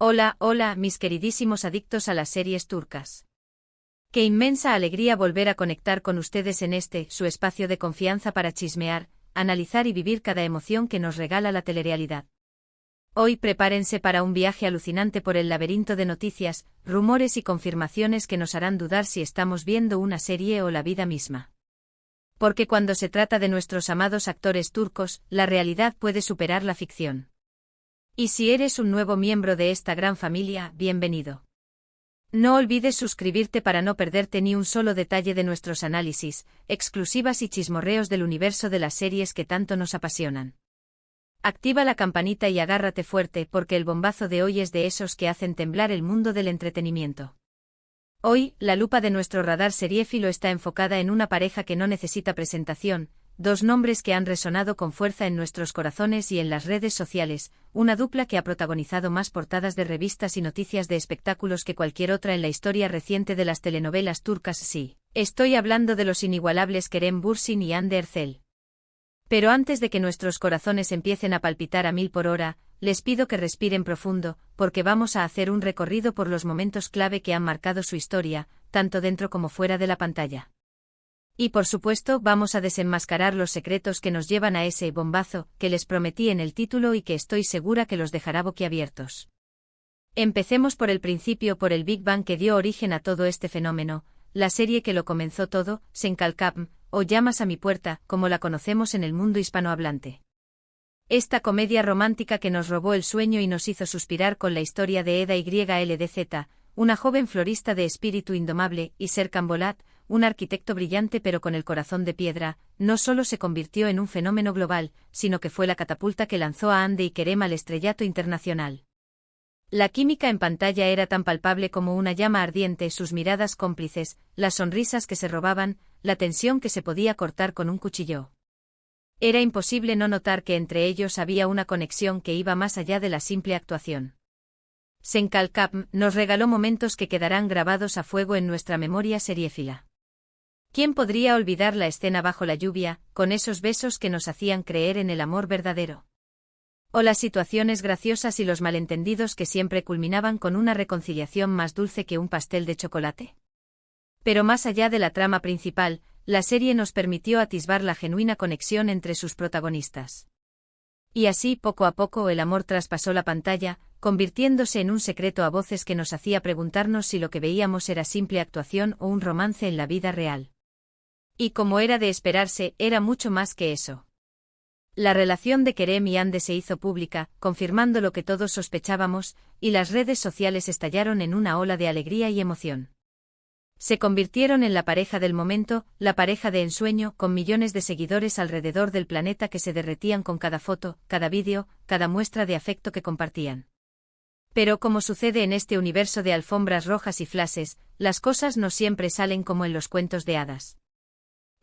Hola, hola, mis queridísimos adictos a las series turcas. Qué inmensa alegría volver a conectar con ustedes en este, su espacio de confianza para chismear, analizar y vivir cada emoción que nos regala la telerealidad. Hoy prepárense para un viaje alucinante por el laberinto de noticias, rumores y confirmaciones que nos harán dudar si estamos viendo una serie o la vida misma. Porque cuando se trata de nuestros amados actores turcos, la realidad puede superar la ficción. Y si eres un nuevo miembro de esta gran familia, bienvenido. No olvides suscribirte para no perderte ni un solo detalle de nuestros análisis, exclusivas y chismorreos del universo de las series que tanto nos apasionan. Activa la campanita y agárrate fuerte porque el bombazo de hoy es de esos que hacen temblar el mundo del entretenimiento. Hoy, la lupa de nuestro radar seriéfilo está enfocada en una pareja que no necesita presentación, dos nombres que han resonado con fuerza en nuestros corazones y en las redes sociales, una dupla que ha protagonizado más portadas de revistas y noticias de espectáculos que cualquier otra en la historia reciente de las telenovelas turcas. Sí, estoy hablando de los inigualables Kerem Bürsin y Hande Erçel. Pero antes de que nuestros corazones empiecen a palpitar a 1000 por hora, les pido que respiren profundo, porque vamos a hacer un recorrido por los momentos clave que han marcado su historia, tanto dentro como fuera de la pantalla. Y por supuesto vamos a desenmascarar los secretos que nos llevan a ese bombazo que les prometí en el título y que estoy segura que los dejará boquiabiertos. Empecemos por el principio, por el Big Bang que dio origen a todo este fenómeno, la serie que lo comenzó todo, Sen Kalkam, o Llamas a mi puerta, como la conocemos en el mundo hispanohablante. Esta comedia romántica que nos robó el sueño y nos hizo suspirar con la historia de Eda YLDZ, una joven florista de espíritu indomable, y Serkan Bolat, un arquitecto brillante pero con el corazón de piedra, no solo se convirtió en un fenómeno global, sino que fue la catapulta que lanzó a Hande y Kerem al estrellato internacional. La química en pantalla era tan palpable como una llama ardiente, sus miradas cómplices, las sonrisas que se robaban, la tensión que se podía cortar con un cuchillo. Era imposible no notar que entre ellos había una conexión que iba más allá de la simple actuación. Sen Kalkam nos regaló momentos que quedarán grabados a fuego en nuestra memoria seriéfila. ¿Quién podría olvidar la escena bajo la lluvia, con esos besos que nos hacían creer en el amor verdadero? O las situaciones graciosas y los malentendidos que siempre culminaban con una reconciliación más dulce que un pastel de chocolate. Pero más allá de la trama principal, la serie nos permitió atisbar la genuina conexión entre sus protagonistas. Y así, poco a poco, el amor traspasó la pantalla, convirtiéndose en un secreto a voces que nos hacía preguntarnos si lo que veíamos era simple actuación o un romance en la vida real. Y como era de esperarse, era mucho más que eso. La relación de Kerem y Hande se hizo pública, confirmando lo que todos sospechábamos, y las redes sociales estallaron en una ola de alegría y emoción. Se convirtieron en la pareja del momento, la pareja de ensueño, con millones de seguidores alrededor del planeta que se derretían con cada foto, cada vídeo, cada muestra de afecto que compartían. Pero como sucede en este universo de alfombras rojas y flashes, las cosas no siempre salen como en los cuentos de hadas.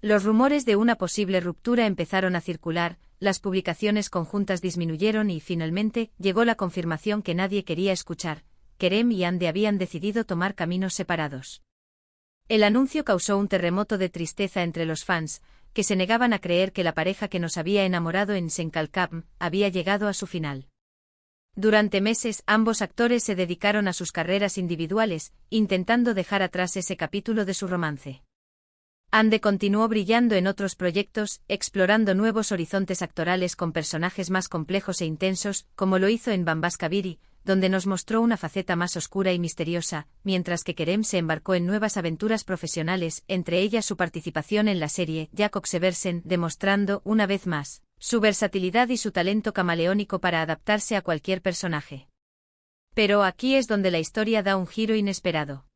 Los rumores de una posible ruptura empezaron a circular, las publicaciones conjuntas disminuyeron y finalmente llegó la confirmación que nadie quería escuchar: Kerem y Hande habían decidido tomar caminos separados. El anuncio causó un terremoto de tristeza entre los fans, que se negaban a creer que la pareja que nos había enamorado en Sen Kalkam había llegado a su final. Durante meses ambos actores se dedicaron a sus carreras individuales, intentando dejar atrás ese capítulo de su romance. Hande continuó brillando en otros proyectos, explorando nuevos horizontes actorales con personajes más complejos e intensos, como lo hizo en Bambaşka Biri, donde nos mostró una faceta más oscura y misteriosa, mientras que Kerem se embarcó en nuevas aventuras profesionales, entre ellas su participación en la serie Jakob Seversen, demostrando, una vez más, su versatilidad y su talento camaleónico para adaptarse a cualquier personaje. Pero aquí es donde la historia da un giro inesperado.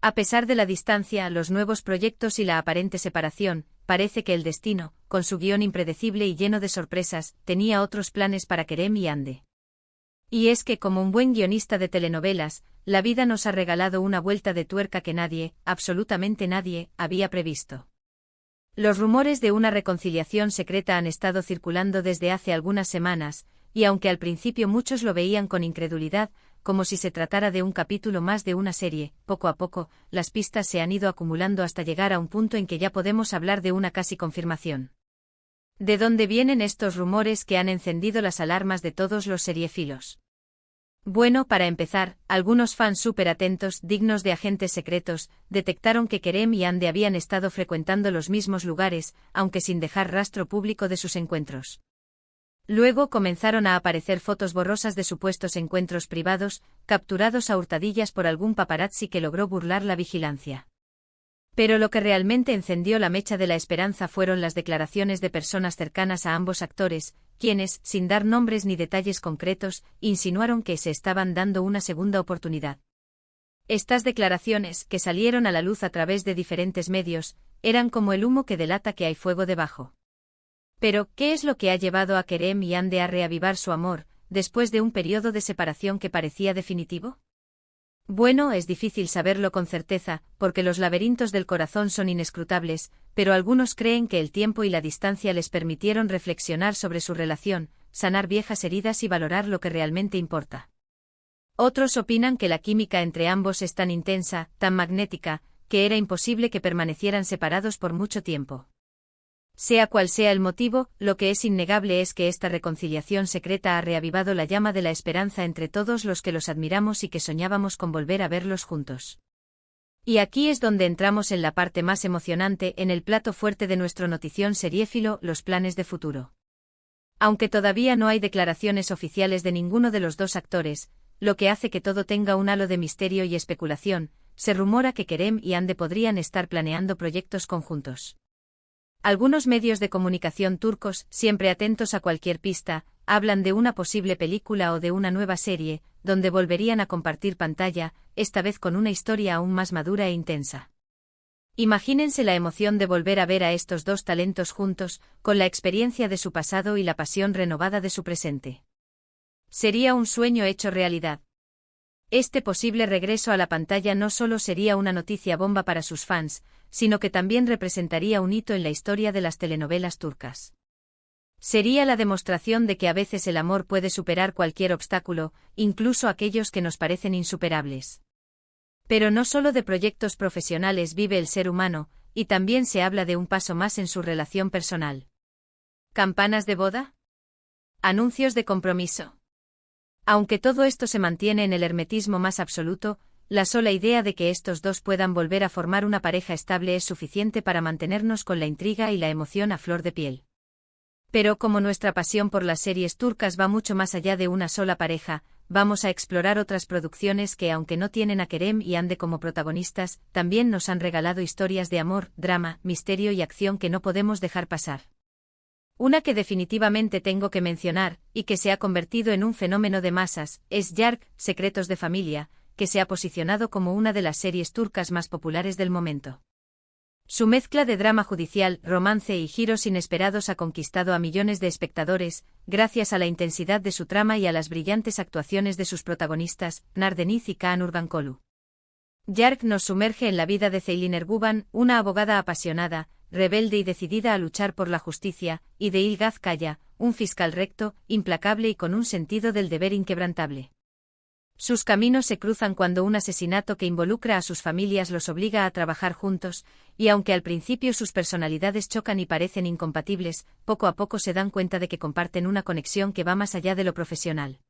A pesar de la distancia, los nuevos proyectos y la aparente separación, parece que el destino, con su guión impredecible y lleno de sorpresas, tenía otros planes para Kerem y Hande. Y es que, como un buen guionista de telenovelas, la vida nos ha regalado una vuelta de tuerca que nadie, absolutamente nadie, había previsto. Los rumores de una reconciliación secreta han estado circulando desde hace algunas semanas, y aunque al principio muchos lo veían con incredulidad, como si se tratara de un capítulo más de una serie, poco a poco, las pistas se han ido acumulando hasta llegar a un punto en que ya podemos hablar de una casi confirmación. ¿De dónde vienen estos rumores que han encendido las alarmas de todos los seriéfilos? Bueno, para empezar, algunos fans súper atentos, dignos de agentes secretos, detectaron que Kerem y Ande habían estado frecuentando los mismos lugares, aunque sin dejar rastro público de sus encuentros. Luego comenzaron a aparecer fotos borrosas de supuestos encuentros privados, capturados a hurtadillas por algún paparazzi que logró burlar la vigilancia. Pero lo que realmente encendió la mecha de la esperanza fueron las declaraciones de personas cercanas a ambos actores, quienes, sin dar nombres ni detalles concretos, insinuaron que se estaban dando una segunda oportunidad. Estas declaraciones, que salieron a la luz a través de diferentes medios, eran como el humo que delata que hay fuego debajo. Pero, ¿qué es lo que ha llevado a Kerem y Ande a reavivar su amor, después de un periodo de separación que parecía definitivo? Bueno, es difícil saberlo con certeza, porque los laberintos del corazón son inescrutables, pero algunos creen que el tiempo y la distancia les permitieron reflexionar sobre su relación, sanar viejas heridas y valorar lo que realmente importa. Otros opinan que la química entre ambos es tan intensa, tan magnética, que era imposible que permanecieran separados por mucho tiempo. Sea cual sea el motivo, lo que es innegable es que esta reconciliación secreta ha reavivado la llama de la esperanza entre todos los que los admiramos y que soñábamos con volver a verlos juntos. Y aquí es donde entramos en la parte más emocionante, en el plato fuerte de nuestro notición seriéfilo, los planes de futuro. Aunque todavía no hay declaraciones oficiales de ninguno de los dos actores, lo que hace que todo tenga un halo de misterio y especulación, se rumora que Kerem y Ande podrían estar planeando proyectos conjuntos. Algunos medios de comunicación turcos, siempre atentos a cualquier pista, hablan de una posible película o de una nueva serie, donde volverían a compartir pantalla, esta vez con una historia aún más madura e intensa. Imagínense la emoción de volver a ver a estos dos talentos juntos, con la experiencia de su pasado y la pasión renovada de su presente. Sería un sueño hecho realidad. Este posible regreso a la pantalla no solo sería una noticia bomba para sus fans, sino que también representaría un hito en la historia de las telenovelas turcas. Sería la demostración de que a veces el amor puede superar cualquier obstáculo, incluso aquellos que nos parecen insuperables. Pero no solo de proyectos profesionales vive el ser humano, y también se habla de un paso más en su relación personal. ¿Campanas de boda? ¿Anuncios de compromiso? Aunque todo esto se mantiene en el hermetismo más absoluto, la sola idea de que estos dos puedan volver a formar una pareja estable es suficiente para mantenernos con la intriga y la emoción a flor de piel. Pero como nuestra pasión por las series turcas va mucho más allá de una sola pareja, vamos a explorar otras producciones que, aunque no tienen a Kerem y Ande como protagonistas, también nos han regalado historias de amor, drama, misterio y acción que no podemos dejar pasar. Una que definitivamente tengo que mencionar, y que se ha convertido en un fenómeno de masas, es Yark, Secretos de Familia, que se ha posicionado como una de las series turcas más populares del momento. Su mezcla de drama judicial, romance y giros inesperados ha conquistado a millones de espectadores, gracias a la intensidad de su trama y a las brillantes actuaciones de sus protagonistas, Pınar Deniz y Kaan Urbankolu. Yark nos sumerge en la vida de Ceylin Erguvan, una abogada apasionada, rebelde y decidida a luchar por la justicia, y de Ilgaz Kaya, un fiscal recto, implacable y con un sentido del deber inquebrantable. Sus caminos se cruzan cuando un asesinato que involucra a sus familias los obliga a trabajar juntos, y aunque al principio sus personalidades chocan y parecen incompatibles, poco a poco se dan cuenta de que comparten una conexión que va más allá de lo profesional.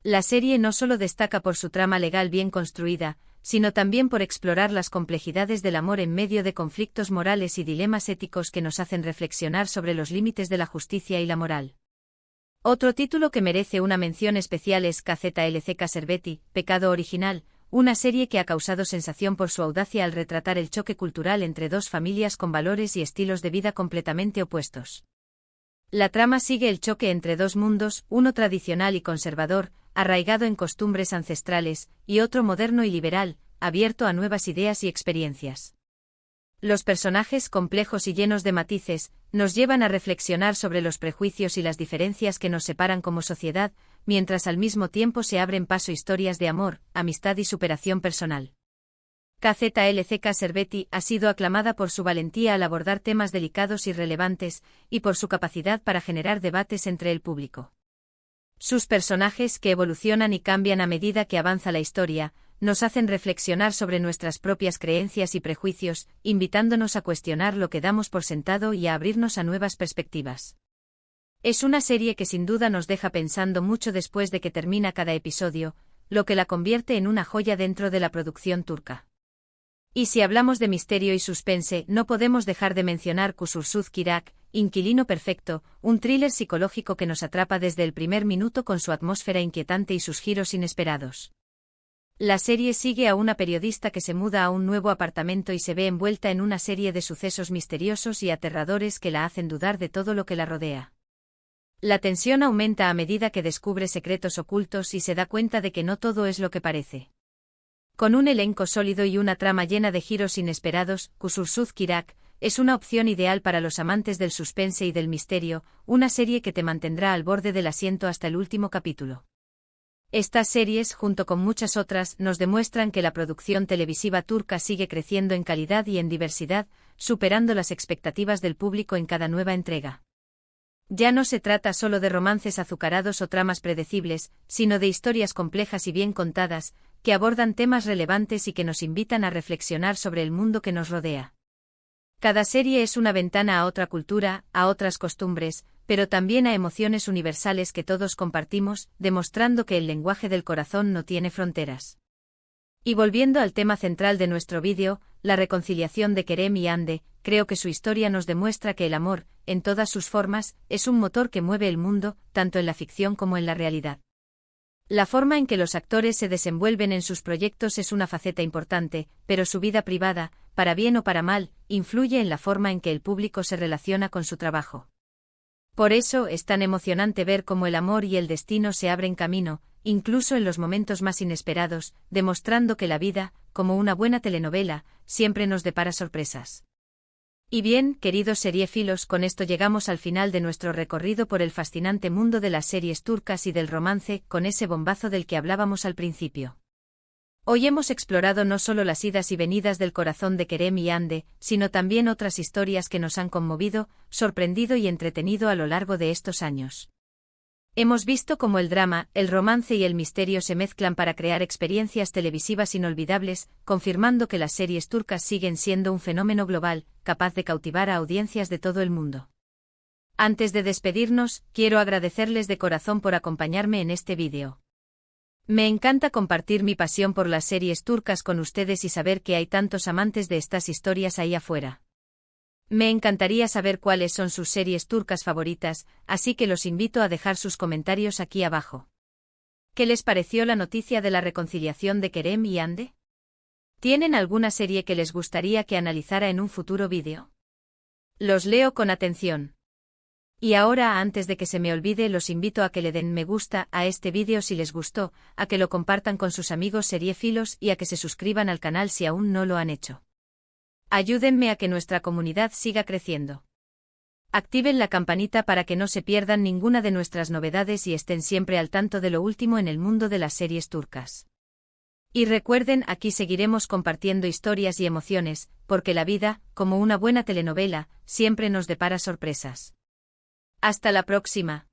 La serie no solo destaca por su trama legal bien construida, sino también por explorar las complejidades del amor en medio de conflictos morales y dilemas éticos que nos hacen reflexionar sobre los límites de la justicia y la moral. Otro título que merece una mención especial es KZLCK Serveti, Pecado Original, una serie que ha causado sensación por su audacia al retratar el choque cultural entre dos familias con valores y estilos de vida completamente opuestos. La trama sigue el choque entre dos mundos, uno tradicional y conservador, arraigado en costumbres ancestrales, y otro moderno y liberal, abierto a nuevas ideas y experiencias. Los personajes complejos y llenos de matices, nos llevan a reflexionar sobre los prejuicios y las diferencias que nos separan como sociedad, mientras al mismo tiempo se abren paso historias de amor, amistad y superación personal. KZLCK Serveti ha sido aclamada por su valentía al abordar temas delicados y relevantes, y por su capacidad para generar debates entre el público. Sus personajes, que evolucionan y cambian a medida que avanza la historia, nos hacen reflexionar sobre nuestras propias creencias y prejuicios, invitándonos a cuestionar lo que damos por sentado y a abrirnos a nuevas perspectivas. Es una serie que sin duda nos deja pensando mucho después de que termina cada episodio, lo que la convierte en una joya dentro de la producción turca. Y si hablamos de misterio y suspense, no podemos dejar de mencionar Kusursuz Kirak, Inquilino Perfecto, un thriller psicológico que nos atrapa desde el primer minuto con su atmósfera inquietante y sus giros inesperados. La serie sigue a una periodista que se muda a un nuevo apartamento y se ve envuelta en una serie de sucesos misteriosos y aterradores que la hacen dudar de todo lo que la rodea. La tensión aumenta a medida que descubre secretos ocultos y se da cuenta de que no todo es lo que parece. Con un elenco sólido y una trama llena de giros inesperados, Kusursuz Kirak es una opción ideal para los amantes del suspense y del misterio, una serie que te mantendrá al borde del asiento hasta el último capítulo. Estas series, junto con muchas otras, nos demuestran que la producción televisiva turca sigue creciendo en calidad y en diversidad, superando las expectativas del público en cada nueva entrega. Ya no se trata solo de romances azucarados o tramas predecibles, sino de historias complejas y bien contadas, que abordan temas relevantes y que nos invitan a reflexionar sobre el mundo que nos rodea. Cada serie es una ventana a otra cultura, a otras costumbres, pero también a emociones universales que todos compartimos, demostrando que el lenguaje del corazón no tiene fronteras. Y volviendo al tema central de nuestro vídeo, la reconciliación de Kerem y Hande, creo que su historia nos demuestra que el amor, en todas sus formas, es un motor que mueve el mundo, tanto en la ficción como en la realidad. La forma en que los actores se desenvuelven en sus proyectos es una faceta importante, pero su vida privada, para bien o para mal, influye en la forma en que el público se relaciona con su trabajo. Por eso es tan emocionante ver cómo el amor y el destino se abren camino, incluso en los momentos más inesperados, demostrando que la vida, como una buena telenovela, siempre nos depara sorpresas. Y bien, queridos seriéfilos, con esto llegamos al final de nuestro recorrido por el fascinante mundo de las series turcas y del romance, con ese bombazo del que hablábamos al principio. Hoy hemos explorado no solo las idas y venidas del corazón de Kerem y Hande, sino también otras historias que nos han conmovido, sorprendido y entretenido a lo largo de estos años. Hemos visto cómo el drama, el romance y el misterio se mezclan para crear experiencias televisivas inolvidables, confirmando que las series turcas siguen siendo un fenómeno global, capaz de cautivar a audiencias de todo el mundo. Antes de despedirnos, quiero agradecerles de corazón por acompañarme en este vídeo. Me encanta compartir mi pasión por las series turcas con ustedes y saber que hay tantos amantes de estas historias ahí afuera. Me encantaría saber cuáles son sus series turcas favoritas, así que los invito a dejar sus comentarios aquí abajo. ¿Qué les pareció la noticia de la reconciliación de Kerem y Hande? ¿Tienen alguna serie que les gustaría que analizara en un futuro vídeo? Los leo con atención. Y ahora, antes de que se me olvide, los invito a que le den me gusta a este vídeo si les gustó, a que lo compartan con sus amigos seriéfilos y a que se suscriban al canal si aún no lo han hecho. Ayúdenme a que nuestra comunidad siga creciendo. Activen la campanita para que no se pierdan ninguna de nuestras novedades y estén siempre al tanto de lo último en el mundo de las series turcas. Y recuerden, aquí seguiremos compartiendo historias y emociones, porque la vida, como una buena telenovela, siempre nos depara sorpresas. Hasta la próxima.